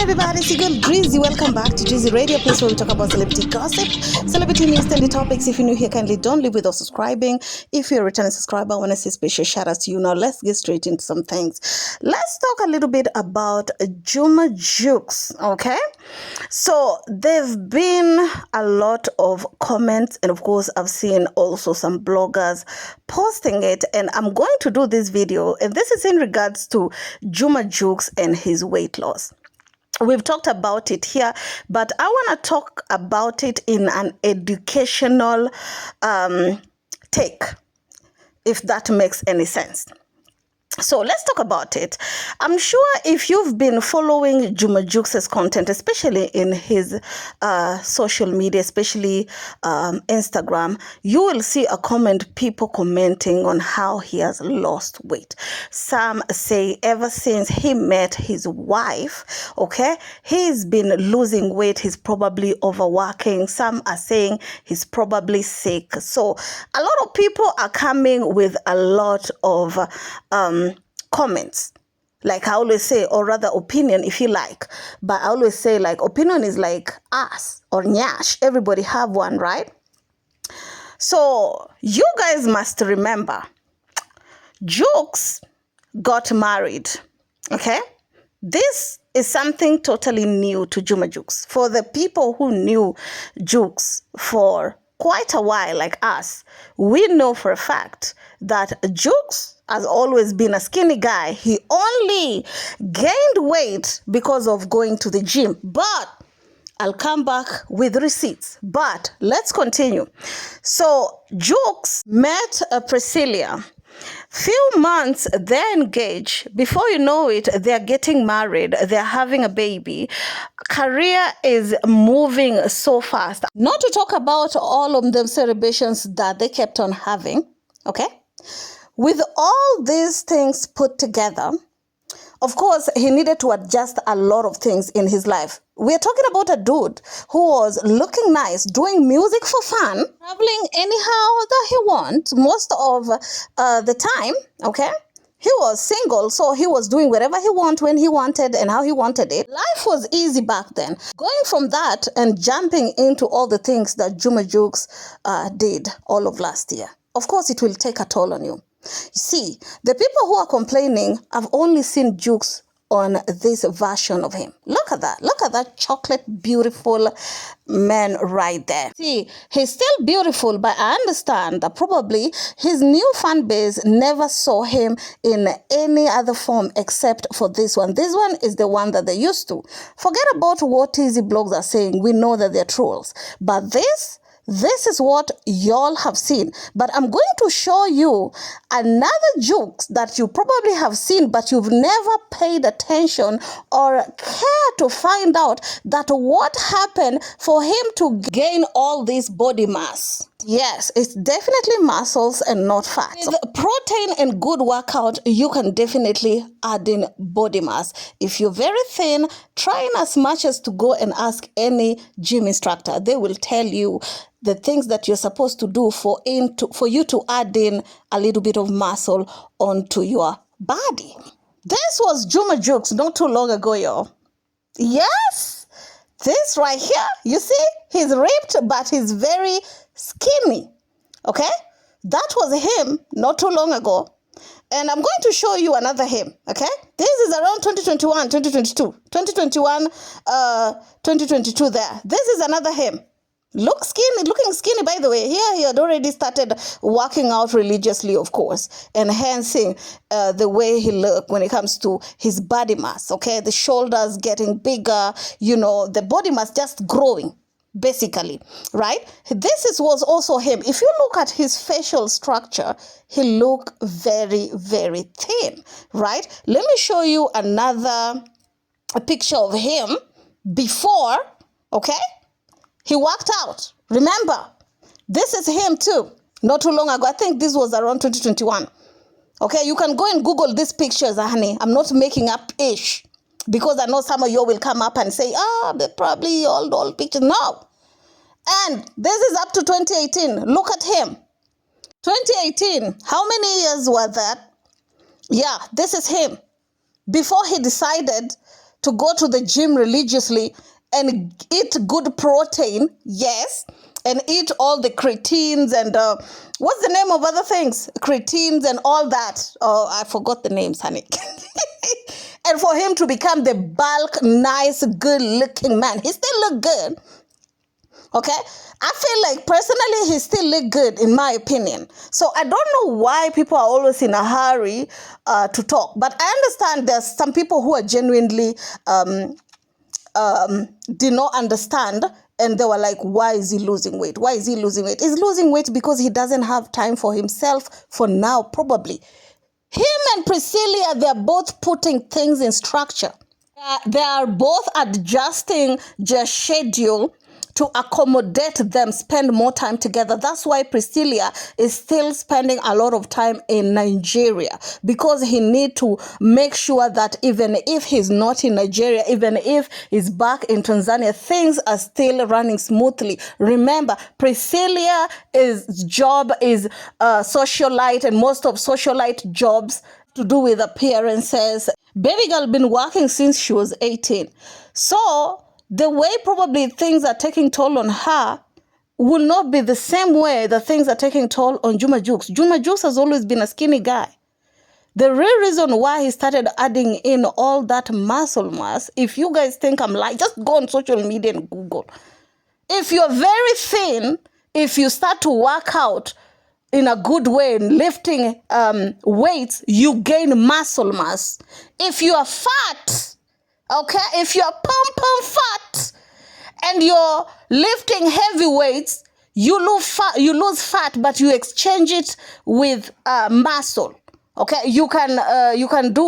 everybody, it's your girl Drizzy. Welcome back to Drizzy Radio, place where we talk about celebrity gossip, celebrity news, trendy topics. If you're new here, kindly don't leave without subscribing. If you're a returning subscriber, I want to say special shout out to you. Now let's get straight into some things. Let's talk a little bit about JUX, okay? So there've been a lot of comments, and of course I've seen also some bloggers posting it, and I'm going to do this video, and this is in regards to JUX and his weight loss. We've talked about it here, but I want to talk about it in an educational take, if that makes any sense. So let's talk about it. I'm sure if you've been following JUX's content, especially in his social media, especially Instagram, you will see people commenting on how he has lost weight. Some say ever since he met his wife, okay, he's been losing weight. He's probably overworking. Some are saying he's probably sick. So a lot of people are coming with a lot of comments, like I always say, or rather opinion if you like, but I always say like opinion is like us or nyash. Everybody have one, right? So you guys must remember, JUX got married, okay? This is something totally new to JUX. For the people who knew JUX for quite a while, like us, we know for a fact that JUX has always been a skinny guy. He only gained weight because of going to the gym. But I'll come back with receipts. But let's continue. So JUX met Priscilla. Few months they're engaged. Before you know it, they're getting married. They're having a baby. Career is moving so fast. Not to talk about all of the celebrations that they kept on having. Okay? With all these things put together, of course, he needed to adjust a lot of things in his life. We're talking about a dude who was looking nice, doing music for fun, traveling anyhow that he wants most of the time, okay? He was single, so he was doing whatever he wanted, when he wanted, and how he wanted it. Life was easy back then. Going from that and jumping into all the things that JUX did all of last year, of course, it will take a toll on you. You see, the people who are complaining have only seen JUX on this version of him. Look at that. Look at that chocolate beautiful man right there. See, he's still beautiful, but I understand that probably his new fan base never saw him in any other form except for this one. This one is the one that they used to. Forget about what easy blogs are saying. We know that they're trolls. But this is what y'all have seen. But I'm going to show you another JUX that you probably have seen, but you've never paid attention or care to find out that what happened for him to gain all this body mass. Yes, it's definitely muscles and not fat. With protein and good workout, you can definitely add in body mass. If you're very thin, try in as much as to go and ask any gym instructor. They will tell you the things that you're supposed to do for you to add in a little bit of muscle onto your body. This was JUX not too long ago, y'all. Yes, this right here, you see, he's ripped, but he's very skinny, okay? That was him not too long ago. And I'm going to show you another him, okay? This is around 2021, 2022. 2021, 2022 there. This is another him. Looking skinny, by the way. Here he had already started working out religiously, of course, enhancing the way he looked when it comes to his body mass, okay? The shoulders getting bigger, you know, the body mass just growing, basically, right? Was also him. If you look at his facial structure, he looked very, very thin, right? Let me show you a picture of him before, okay? He worked out. Remember, this is him too. Not too long ago. I think this was around 2021. Okay, you can go and Google these pictures, honey. I'm not making up ish. Because I know some of you will come up and say, they're probably old pictures. No. And this is up to 2018. Look at him. 2018. How many years were that? Yeah, this is him. Before he decided to go to the gym religiously and eat good protein, yes, and eat all the creatines and what's the name of other things? Creatines and all that. Oh, I forgot the names, honey. And for him to become the bulk, nice, good-looking man, he still look good. Okay, I feel like personally he still look good in my opinion. So I don't know why people are always in a hurry to talk. But I understand there's some people who are genuinely did not understand, and they were like, why is he losing weight? Why is he losing weight? He's losing weight because he doesn't have time for himself for now, probably. Him and Priscilla, they're both putting things in structure. They are both adjusting their schedule to accommodate them, spend more time together. That's why Priscilla is still spending a lot of time in Nigeria, because he need to make sure that even if he's not in Nigeria, even if he's back in Tanzania, things are still running smoothly. Remember, Priscilla's job is socialite, and most of socialite jobs to do with appearances. Baby girl been working since she was 18. So the way probably things are taking toll on her will not be the same way that things are taking toll on Juma JUX. Juma JUX has always been a skinny guy. The real reason why he started adding in all that muscle mass, if you guys think I'm lying, just go on social media and Google. If you're very thin, if you start to work out in a good way, lifting weights, you gain muscle mass. If you are fat, okay, if you're pum fat and you're lifting heavy weights, you lose fat, but you exchange it with muscle. Okay, you can do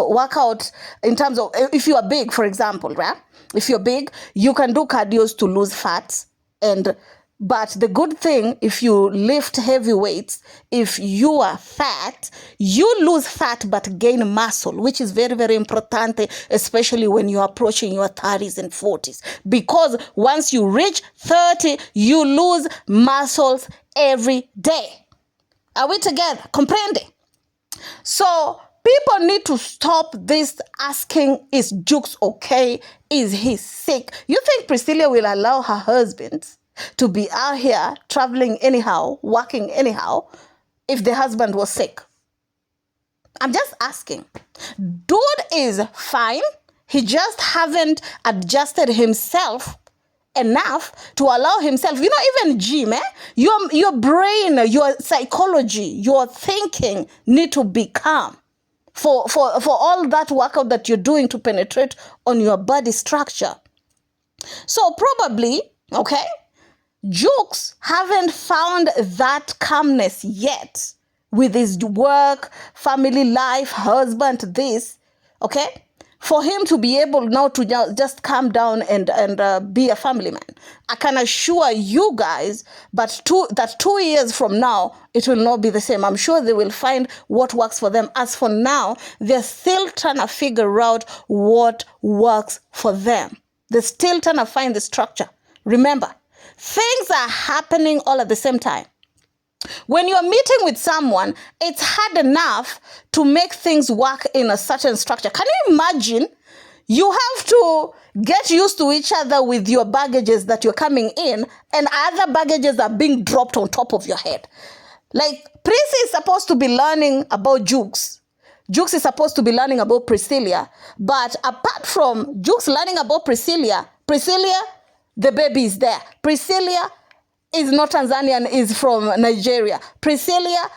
workout in terms of, if you are big, for example, right? If you're big, you can do cardios to lose fat. But the good thing, if you lift heavy weights, if you are fat, you lose fat but gain muscle, which is very, very important, especially when you're approaching your 30s and 40s. Because once you reach 30, you lose muscles every day. Are we together? Comprende? So people need to stop this asking, is JUX okay? Is he sick? You think Priscilla will allow her husband to be out here traveling anyhow, working anyhow, if the husband was sick? I'm just asking. Dude is fine. He just haven't adjusted himself enough to allow himself, even gym, your brain, your psychology, your thinking need to be calm for all that workout that you're doing to penetrate on your body structure. So probably, okay, JUX haven't found that calmness yet with his work, family life, husband, this, okay? For him to be able now to just calm down and be a family man. I can assure you guys, but 2 years from now, it will not be the same. I'm sure they will find what works for them. As for now, they're still trying to figure out what works for them. They're still trying to find the structure. Remember, things are happening all at the same time. When you're meeting with someone, it's hard enough to make things work in a certain structure. Can you imagine? You have to get used to each other with your baggages that you're coming in, and other baggages are being dropped on top of your head. Like, Prissy is supposed to be learning about JUX. JUX is supposed to be learning about Priscilla. But apart from JUX learning about Priscilla, the baby is there. Priscilla is not Tanzanian, is from Nigeria. Priscilla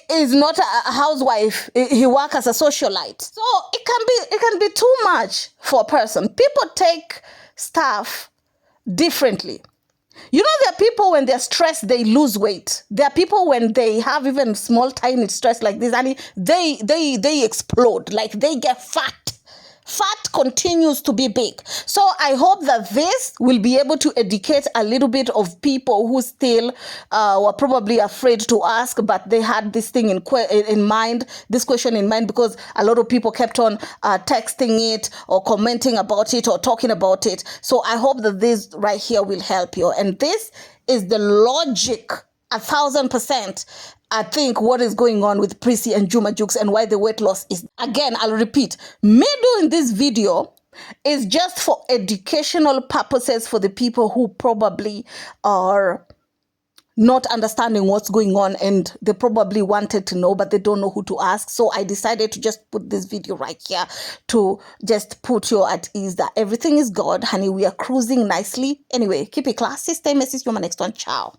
is not a housewife. He works as a socialite. So it can be too much for a person. People take stuff differently. There are people when they're stressed, they lose weight. There are people when they have even small, tiny stress like this, and they explode, like they get fat. Fat continues to be big. So I hope that this will be able to educate a little bit of people who still were probably afraid to ask, but they had this thing in mind, this question in mind, because a lot of people kept on texting it or commenting about it or talking about it. So I hope that this right here will help you. And this is the logic, 1,000%. I think what is going on with Prissy and Juma JUX and why the weight loss is. Again, I'll repeat, me doing this video is just for educational purposes for the people who probably are not understanding what's going on, and they probably wanted to know but they don't know who to ask. So I decided to just put this video right here to just put you at ease that everything is good, honey. We are cruising nicely. Anyway, keep it classy, stay messy. See you on my next one. Ciao.